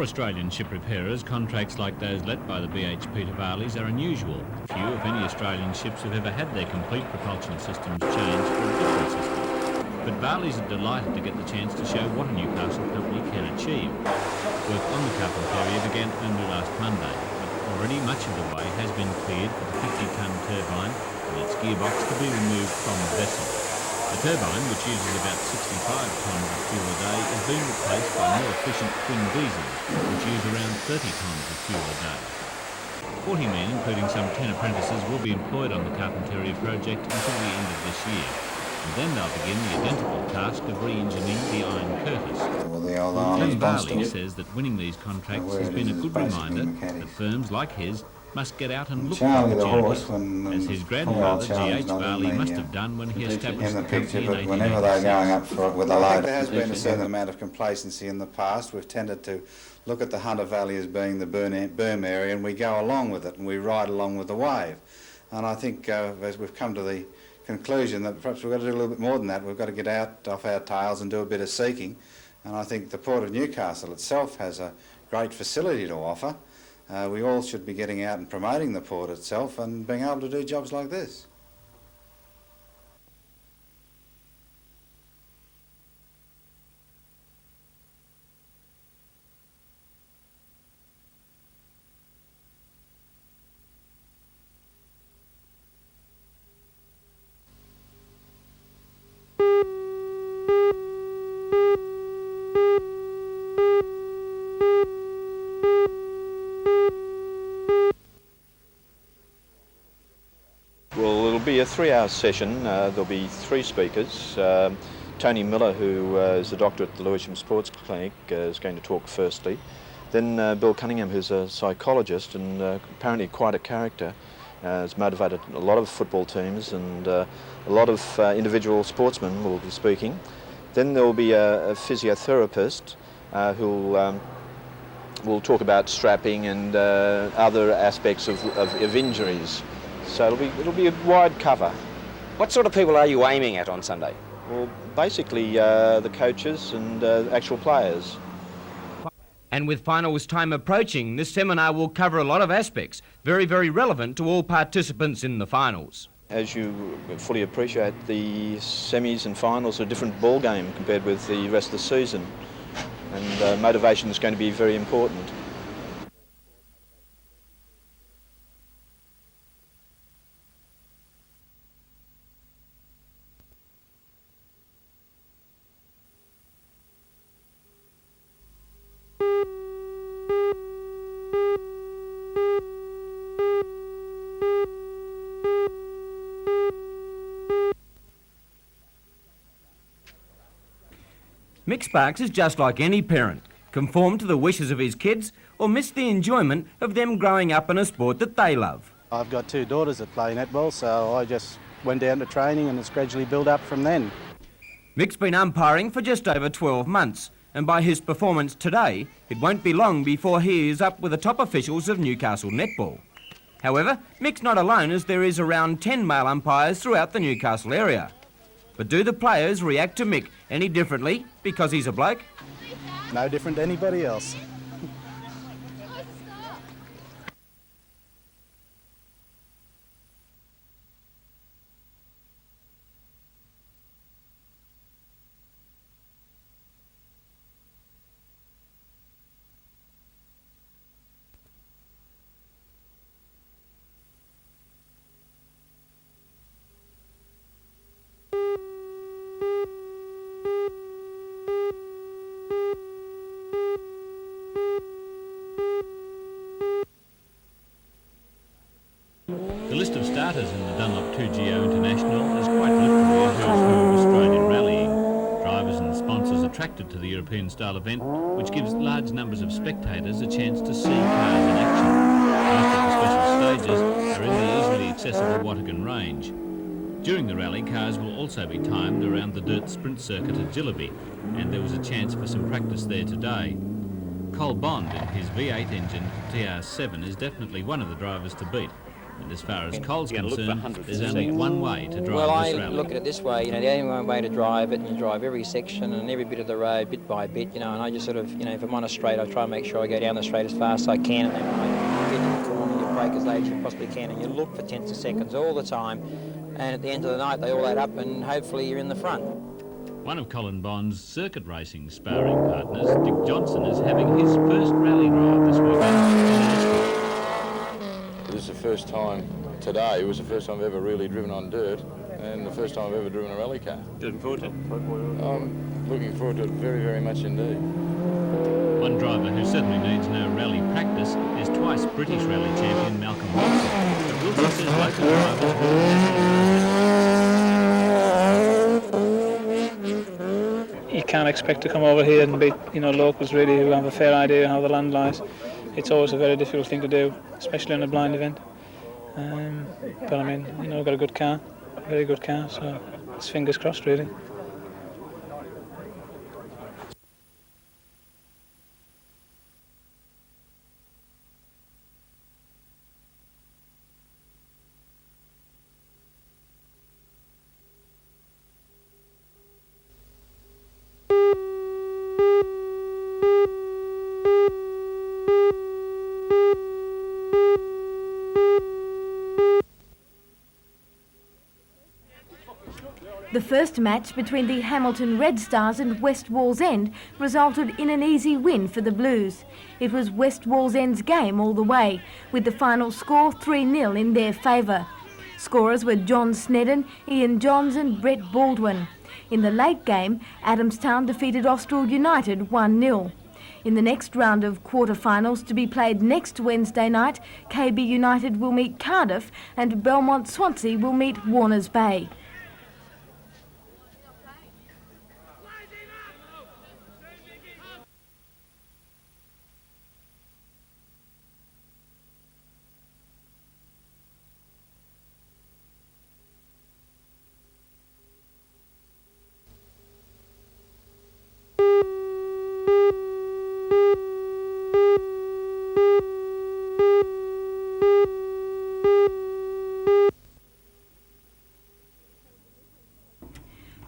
For Australian ship repairers, contracts like those let by the BHP to Barleys are unusual. Few, if any, Australian ships have ever had their complete propulsion systems changed for a different system. But Barleys are delighted to get the chance to show what a Newcastle company can achieve. Work on the Carpentaria began only last Monday, but already much of the way has been cleared for the 50-tonne turbine and its gearbox to be removed from the vessel. The turbine, which uses about 65 tonnes of fuel a day, is being replaced by more efficient twin diesels, which use around 30 tonnes of fuel a day. 40 men, including some 10 apprentices, will be employed on the Carpentaria project until the end of this year. And then they'll begin the identical task of re-engineering the Iron Curtis. Glenn Barley says that winning these contracts has been a good reminder that firms like his must get out and look for opportunities, as his grandfather, G.H. Barley, must have done when he established the company in 1886. Whenever they're going up for it with a load. There has been a certain amount of complacency in the past. We've tended to look at the Hunter Valley as being the berm area, and we go along with it and we ride along with the wave. And I think as we've come to the conclusion that perhaps we've got to do a little bit more than that. We've got to get out off our tails and do a bit of seeking. And I think the Port of Newcastle itself has a great facility to offer. We all should be getting out and promoting the port itself and being able to do jobs like this. Well, it'll be a 3-hour session. There'll be 3 speakers. Tony Miller, who is the doctor at the Lewisham Sports Clinic, is going to talk firstly. Then Bill Cunningham, who's a psychologist and apparently quite a character, has motivated a lot of football teams, and a lot of individual sportsmen will be speaking. Then there will be a physiotherapist who will talk about strapping and other aspects of injuries. So it'll be a wide cover. What sort of people are you aiming at on Sunday? Well, basically the coaches and actual players. And with finals time approaching, this seminar will cover a lot of aspects, very, very relevant to all participants in the finals. As you fully appreciate, the semis and finals are a different ball game compared with the rest of the season, and motivation is going to be very important. Mick Sparks is just like any parent, conform to the wishes of his kids or miss the enjoyment of them growing up in a sport that they love. I've got 2 daughters that play netball, so I just went down to training and it's gradually built up from then. Mick's been umpiring for just over 12 months, and by his performance today, it won't be long before he is up with the top officials of Newcastle netball. However, Mick's not alone, as there is around 10 male umpires throughout the Newcastle area. But do the players react to Mick any differently because he's a bloke? No different to anybody else. The list of starters in the Dunlop 2GO International is quite literally a who's who of Australian rallying. Drivers and sponsors attracted to the European-style event, which gives large numbers of spectators a chance to see cars in action. Most of the special stages are in the easily accessible Wattigan range. During the rally, cars will also be timed around the dirt sprint circuit at Jillaby, and there was a chance for some practice there today. Cole Bond in his V8 engine TR7 is definitely one of the drivers to beat. And as far as Cole's concerned, there's only one way to drive Well, I this rally. look at it this way, the only one way to drive it, and you drive every section and every bit of the road, bit by bit, and I just sort of, if I'm on a straight, I try and make sure I go down the straight as fast as I can, and then when I get to the corner, you brake as late as you possibly can, and you look for tenths of seconds all the time, and at the end of the night, they all add up, and hopefully you're in the front. One of Colin Bond's circuit racing sparring partners, Dick Johnson, is having his first rally drive this weekend. This is the first time today, it was the first time I've ever really driven on dirt and the first time I've ever driven a rally car. Looking forward to it? I'm looking forward to it very, very much indeed. One driver who certainly needs no rally practice is twice British rally champion Malcolm Wilson. But Wilson says local drivers you can't expect to come over here and beat, locals really who have a fair idea how the land lies. It's always a very difficult thing to do, especially on a blind event. But I mean, I've got a good car, a very good car, so it's fingers crossed really. The first match between the Hamilton Red Stars and West Wallsend resulted in an easy win for the Blues. It was West Wallsend's game all the way, with the final score 3-0 in their favour. Scorers were John Snedden, Ian Johns and Brett Baldwin. In the late game, Adamstown defeated Austral United 1-0. In the next round of quarter-finals to be played next Wednesday night, KB United will meet Cardiff and Belmont Swansea will meet Warners Bay.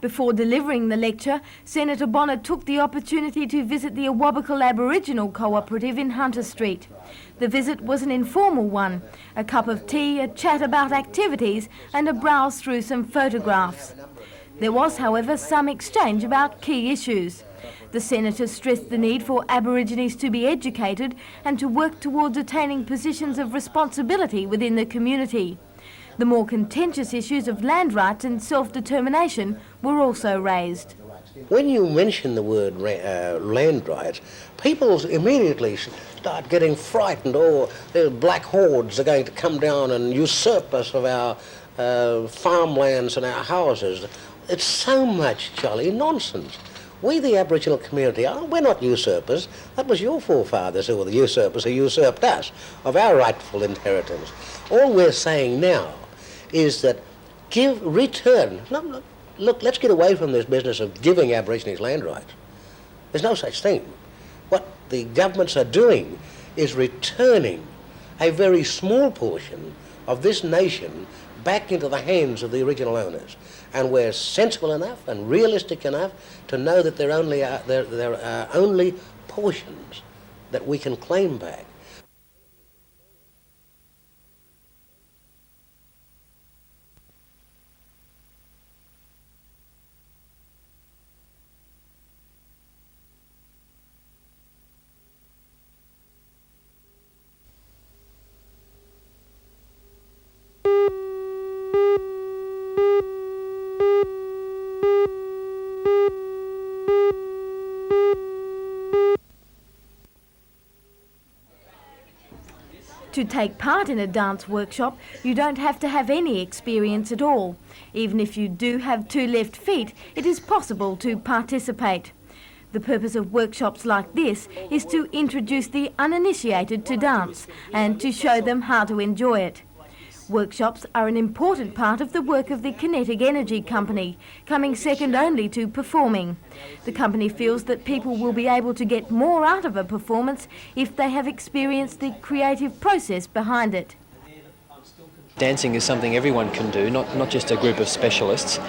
Before delivering the lecture, Senator Bonner took the opportunity to visit the Awabakal Aboriginal Cooperative in Hunter Street. The visit was an informal one, a cup of tea, a chat about activities and a browse through some photographs. There was, however, some exchange about key issues. The Senator stressed the need for Aborigines to be educated and to work towards attaining positions of responsibility within the community. The more contentious issues of land rights and self-determination were also raised. When you mention the word land rights, people immediately start getting frightened. Oh, the black hordes are going to come down and usurp us of our farmlands and our houses. It's so much jolly nonsense. We, the Aboriginal community, we're not usurpers. That was your forefathers who were the usurpers who usurped us of our rightful inheritance. All we're saying now is that return. Look, let's get away from this business of giving Aborigines land rights. There's no such thing. What the governments are doing is returning a very small portion of this nation back into the hands of the original owners. And we're sensible enough and realistic enough to know that there are only portions that we can claim back. To take part in a dance workshop, you don't have to have any experience at all. Even if you do have 2 left feet, it is possible to participate. The purpose of workshops like this is to introduce the uninitiated to dance and to show them how to enjoy it. Workshops are an important part of the work of the Kinetic Energy Company, coming second only to performing. The company feels that people will be able to get more out of a performance if they have experienced the creative process behind it. Dancing is something everyone can do, not just a group of specialists,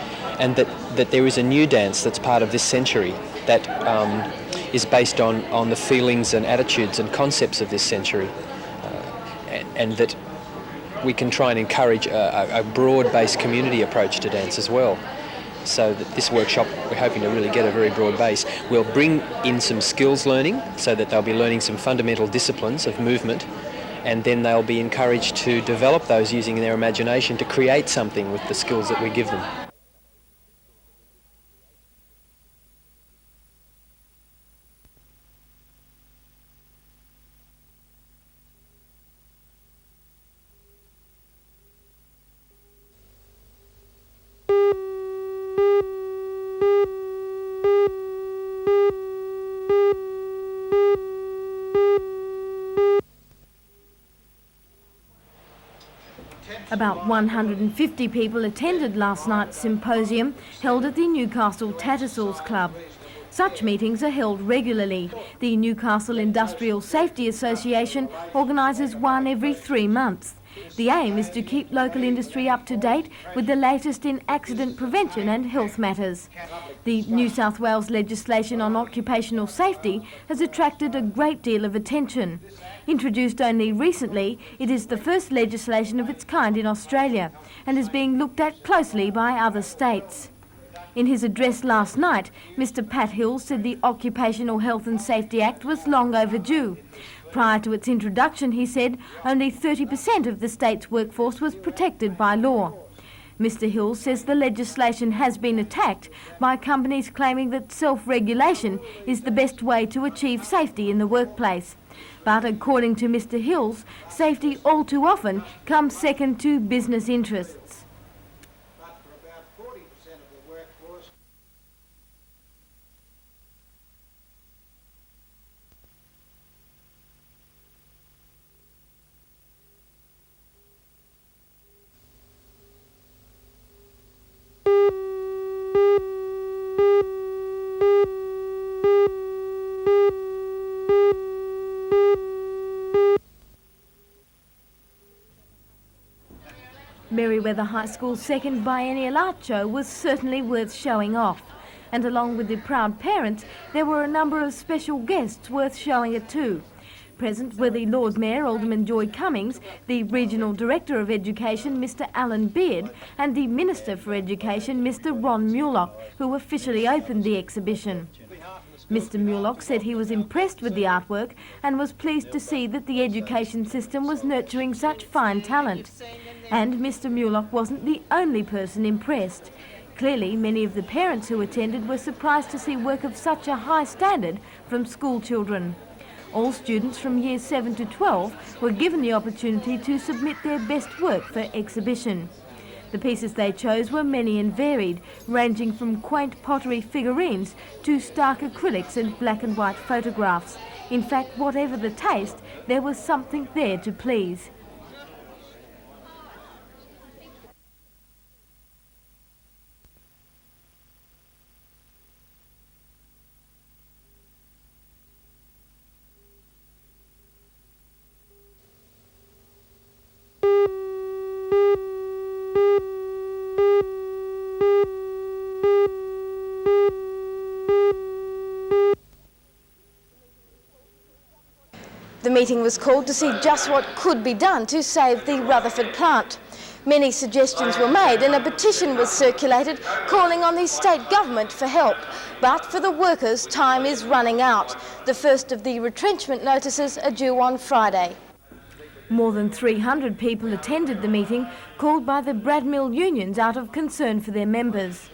and that there is a new dance that's part of this century that is based on the feelings and attitudes and concepts of this century, and that we can try and encourage a broad-based community approach to dance as well. So that this workshop, we're hoping to really get a very broad base. We'll bring in some skills learning so that they'll be learning some fundamental disciplines of movement, and then they'll be encouraged to develop those using their imagination to create something with the skills that we give them. About 150 people attended last night's symposium held at the Newcastle Tattersalls Club. Such meetings are held regularly. The Newcastle Industrial Safety Association organises one every 3 months. The aim is to keep local industry up to date with the latest in accident prevention and health matters. The New South Wales legislation on occupational safety has attracted a great deal of attention. Introduced only recently, it is the first legislation of its kind in Australia and is being looked at closely by other states. In his address last night, Mr Pat Hill said the Occupational Health and Safety Act was long overdue. Prior to its introduction, he said, only 30% of the state's workforce was protected by law. Mr Hill says the legislation has been attacked by companies claiming that self-regulation is the best way to achieve safety in the workplace. But according to Mr Hills, safety all too often comes second to business interests. Merewether High School's second biennial art show was certainly worth showing off. And along with the proud parents, there were a number of special guests worth showing it to. Present were the Lord Mayor, Alderman Joy Cummings, the Regional Director of Education, Mr Alan Beard, and the Minister for Education, Mr Ron Mulock, who officially opened the exhibition. Mr Mulock said he was impressed with the artwork and was pleased to see that the education system was nurturing such fine talent. And Mr Mulock wasn't the only person impressed. Clearly, many of the parents who attended were surprised to see work of such a high standard from school children. All students from years 7 to 12 were given the opportunity to submit their best work for exhibition. The pieces they chose were many and varied, ranging from quaint pottery figurines to stark acrylics and black and white photographs. In fact, whatever the taste, there was something there to please. The meeting was called to see just what could be done to save the Rutherford plant. Many suggestions were made and a petition was circulated calling on the state government for help. But for the workers, time is running out. The first of the retrenchment notices are due on Friday. More than 300 people attended the meeting called by the Bradmill unions out of concern for their members.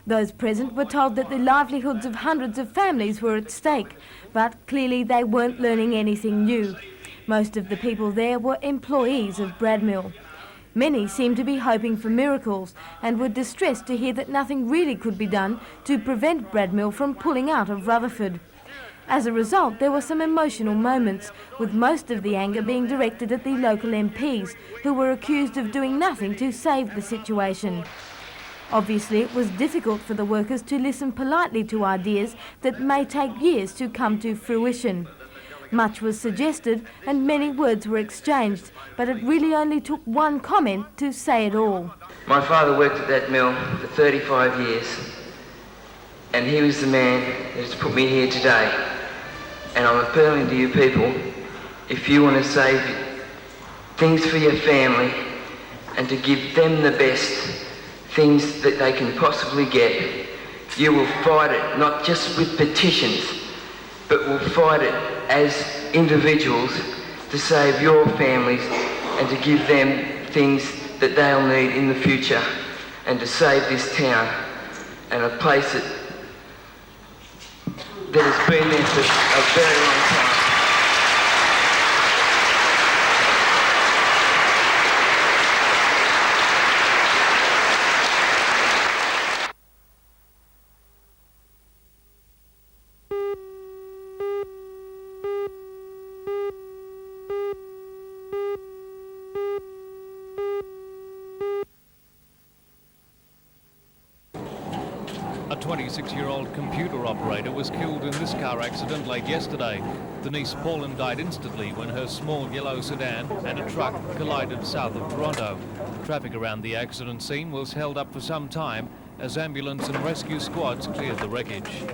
Those present were told that the livelihoods of hundreds of families were at stake, but clearly they weren't learning anything new. Most of the people there were employees of Bradmill. Many seemed to be hoping for miracles and were distressed to hear that nothing really could be done to prevent Bradmill from pulling out of Rutherford. As a result, there were some emotional moments, with most of the anger being directed at the local MPs, who were accused of doing nothing to save the situation. Obviously, it was difficult for the workers to listen politely to ideas that may take years to come to fruition. Much was suggested and many words were exchanged, but it really only took one comment to say it all. My father worked at that mill for 35 years, and he was the man that's put me here today. And I'm appealing to you people, if you want to save things for your family and to give them the best things that they can possibly get, you will fight it, not just with petitions, but will fight it as individuals to save your families and to give them things that they'll need in the future, and to save this town and a place that has been there for a very long time. A 26-year-old computer operator was killed in this car accident late yesterday. Denise Paulin died instantly when her small yellow sedan and a truck collided south of Toronto. Traffic around the accident scene was held up for some time as ambulance and rescue squads cleared the wreckage.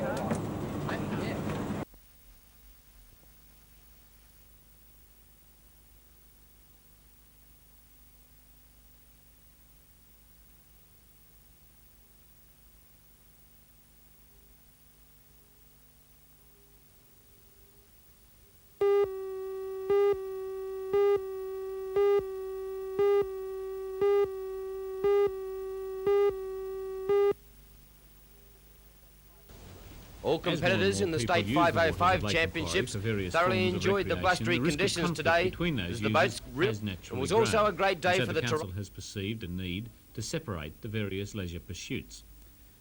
All competitors in the State 505 Championships thoroughly enjoyed the blustery conditions today as the boats ripped. It was also a great day for the Council has perceived a need to separate the various leisure pursuits.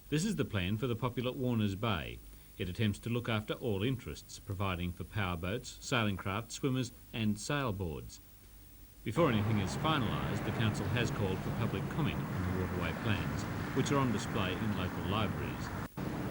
This is the plan for the popular Warners Bay. It attempts to look after all interests, providing for powerboats, sailing craft, swimmers and sailboards. Before anything is finalised, the Council has called for public comment on the waterway plans, which are on display in local libraries.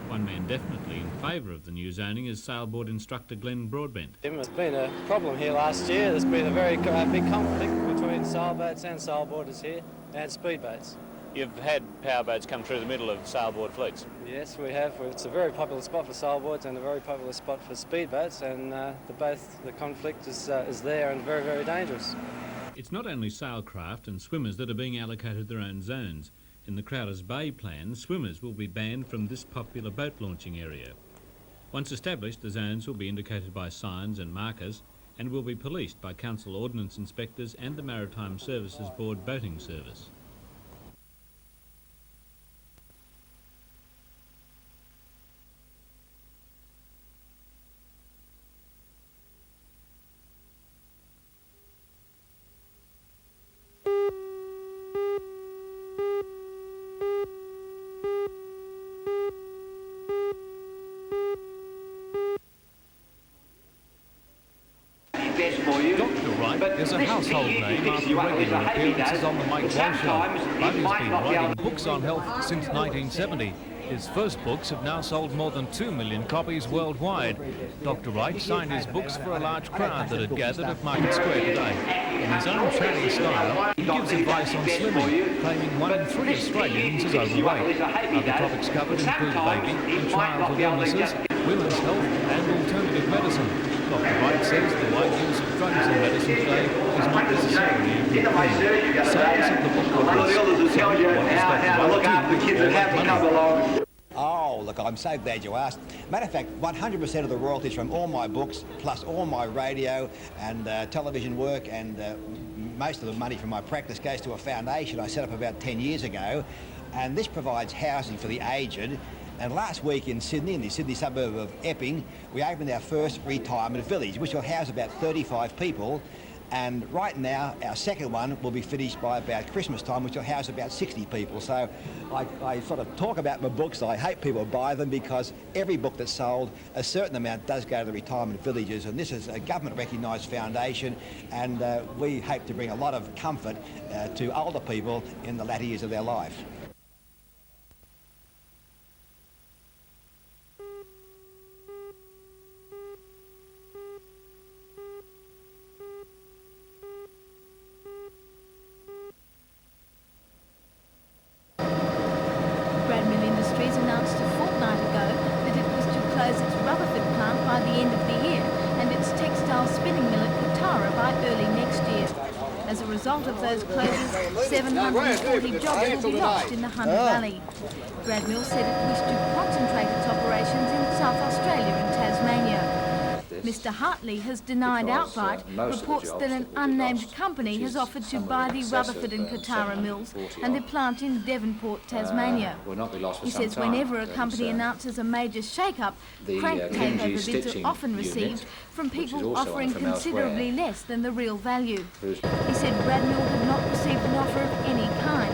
One man definitely in favour of the new zoning is sailboard instructor Glenn Broadbent. There's been a problem here last year. There's been a very big conflict between sailboats and sailboarders here and speedboats. You've had powerboats come through the middle of sailboard fleets? Yes, we have. It's a very popular spot for sailboards and a very popular spot for speedboats, and the conflict is there and very, very dangerous. It's not only sailcraft and swimmers that are being allocated their own zones. In the Crowders Bay plan, swimmers will be banned from this popular boat launching area. Once established, the zones will be indicated by signs and markers and will be policed by Council Ordnance Inspectors and the Maritime Services Board Boating Service. Dr. Wright is a household name after regular appearances on the Mike Wall Show, but he's been writing books on health since 1970. His first books have now sold more than 2 million copies worldwide. Dr. Wright signed his books for a large crowd that had gathered at Market Square today. In his own chatty style, he gives advice on slimming, claiming 1 in 3 Australians is overweight. Other topics covered include baby and childhood illnesses, women's health and alternative medicine. Dr. Wright says the wide use of drugs in medicine today is not necessarily a good thing. Sales of the book are risk. So what does Dr. Wright do with all that money? Oh, look, I'm so glad you asked. Matter of fact, 100% of the royalties from all my books, plus all my radio and television work, and most of the money from my practice goes to a foundation I set up about 10 years ago, and this provides housing for the aged. And last week in Sydney, in the Sydney suburb of Epping, we opened our first retirement village, which will house about 35 people. And right now, our second one will be finished by about Christmas time, which will house about 60 people. So I sort of talk about my books. I hope people buy them because every book that's sold, a certain amount does go to the retirement villages. And this is a government-recognised foundation, and we hope to bring a lot of comfort to older people in the latter years of their life. result of those closures, 740 jobs will be lost in the Hunter Valley. Brad Mill said it wished to concentrate its operations in South Australia and Tasmania. Mr Hartley has denied outright reports that an unnamed company has offered to buy the Rutherford and Katara mills and the plant in Devonport, Tasmania. He says whenever a company announces a major shake-up, crank takeover bids are often received from people offering considerably less than the real value. He said Brad Mill had not received an offer of any kind.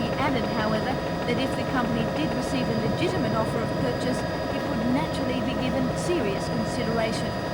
He added, however, that if the company did receive a legitimate offer of purchase, it would naturally be given serious consideration.